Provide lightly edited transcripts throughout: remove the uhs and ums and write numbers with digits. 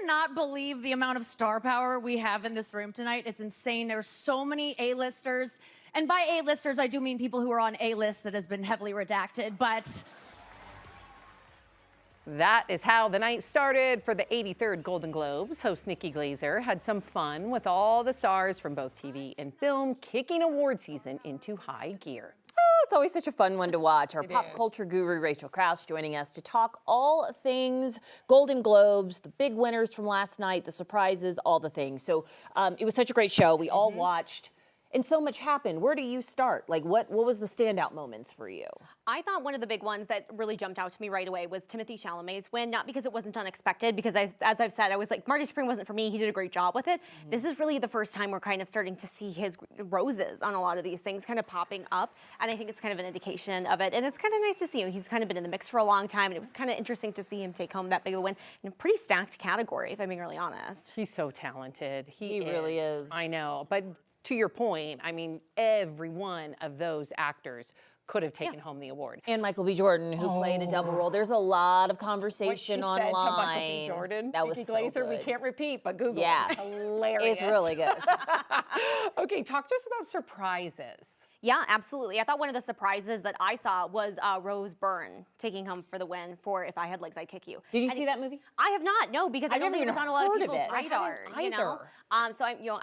cannot believe the amount of star power we have in this room tonight. It's insane. There's so many A-listers. And by A-listers, I do mean people who are on A-lists that has been heavily redacted, but... That is how the night started for the 83rd Golden Globes. Host Nikki Glaser had some fun with all the stars from both TV and film, kicking award season into high gear. Oh, it's always such a fun one to watch. Our pop culture guru, Rachael Krause, joining us to talk all things Golden Globes, the big winners from last night, the surprises, all the things. So it was such a great show. We all watched. And so much happened. Where do you start? Like, what was the standout moments for you? I thought one of the big ones that really jumped out to me right away was Timothée Chalamet's win, not because it wasn't unexpected, because as I've said, I was like, Marty Spring wasn't for me. He did a great job with it. This is really the first time we're kind of starting to see his roses on a lot of these things kind of popping up. And I think it's kind of an indication of it. And it's kind of nice to see him. He's kind of been in the mix for a long time. And it was kind of interesting to see him take home that big of a win in a pretty stacked category, if I'm being really honest. He's so talented. He really is. I know. But to your point, I mean, every one of those actors could have taken home the award. And Michael B. Jordan, who played a double role. There's a lot of conversation what she online. said to Michael B. Jordan, that was Nikki so Glaser, good. we can't repeat, but Google Yeah. it. Hilarious. It's really good. Okay, talk to us about surprises. Yeah, absolutely. I thought one of the surprises that I saw was Rose Byrne taking home for the win for If I Had Legs, I'd Kick You. Did you see that movie? I have not, no, because I I've don't never think it was even on a lot of heard of people's it. radar. I You know? So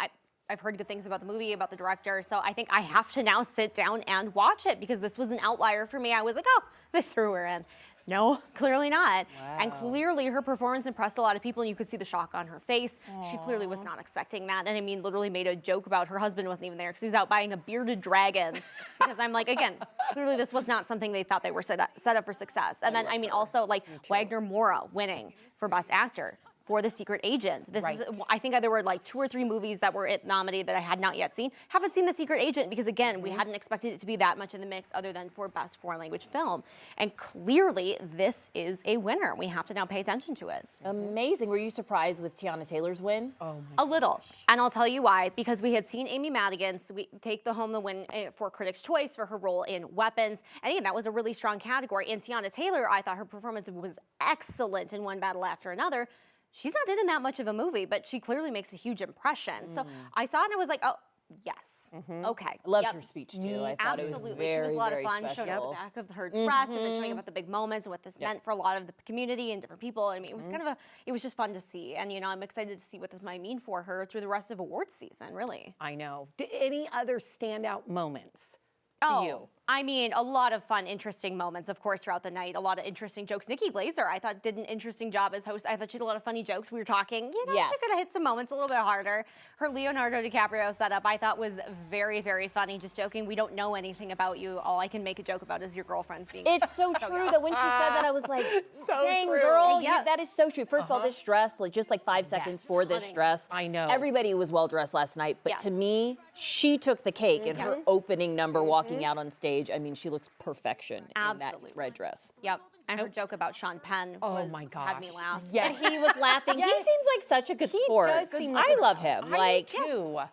I've heard good things about the movie, about the director, so I think I have to now sit down and watch it because this was an outlier for me. I was like, oh, they threw her in. No, clearly not. Wow. And clearly her performance impressed a lot of people, and you could see the shock on her face. She clearly was not expecting that. And I mean, literally made a joke about her husband wasn't even there because he was out buying a bearded dragon. Because I'm like, again, clearly this was not something they thought they were set up for success. And then, I mean, also like Wagner Moura winning for Best Actor for The Secret Agent. This is, I think there were like 2 or 3 movies that were nominated that I had not yet seen. Haven't seen The Secret Agent because, again, we hadn't expected it to be that much in the mix other than for Best Foreign Language Film. And clearly, this is a winner. We have to now pay attention to it. Amazing. Were you surprised with Tiana Taylor's win? Oh A little. And I'll tell you why. Because we had seen Amy Madigan take the win for Critics' Choice for her role in Weapons. And again, that was a really strong category. And Tiana Taylor, I thought her performance was excellent in one battle after another. She's not in that much of a movie, but she clearly makes a huge impression. So I saw it and I was like, oh, yes. Okay. I loved her speech too. I thought Absolutely. it was very, she was a lot very of fun, special. showing out the back of her dress and then showing about the big moments and what this meant for a lot of the community and different people. I mean, it was kind of it was just fun to see. And, you know, I'm excited to see what this might mean for her through the rest of awards season, really. I know. Any other standout moments to you? I mean, a lot of fun, interesting moments, of course, throughout the night. A lot of interesting jokes. Nikki Glaser, I thought, did an interesting job as host. I thought she had a lot of funny jokes. We were talking, you know, she could have hit some moments a little bit harder. Her Leonardo DiCaprio setup, I thought, was very, very funny. Just joking, we don't know anything about you. All I can make a joke about is your girlfriend's being. It's so true that when she said that, I was like, So dang, true. girl, that is so true. First of all, this dress, like just like 5 seconds for this dress. I know. Everybody was well dressed last night, but to me, she took the cake in her opening number walking out on stage. I mean, she looks perfection in that red dress. Yep. And her joke about Sean Penn had me laugh. Yeah, he was laughing. He seems like such a good sport. Does seem like I love him. Like,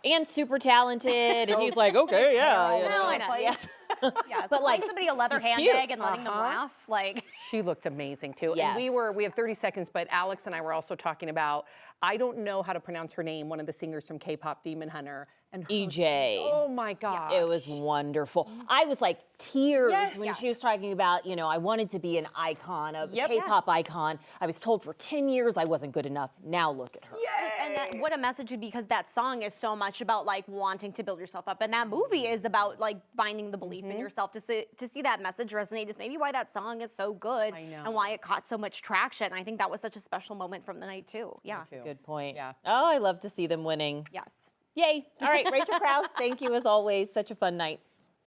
and super talented. And he's like, okay, yeah. You know. I know. Yeah, but like somebody a leather handbag and letting them laugh, like. She looked amazing too. Yes. And we have 30 seconds, but Alex and I were also talking about, I don't know how to pronounce her name, one of the singers from K-pop, Demon Hunter. And EJ. Oh my gosh. It was wonderful. I was like tears when she was talking about, you know, I wanted to be an icon, a K-pop icon. I was told for 10 years I wasn't good enough. Now look at her. And what a message, because that song is so much about like wanting to build yourself up. And that movie is about like finding the belief in yourself. To see that message resonate is maybe why that song is so good and why it caught so much traction. I think that was such a special moment from the night too. Yeah. Good point. Yeah. Oh, I love to see them winning. Yes. Yay. All right, Rachael Krause, thank you as always. Such a fun night.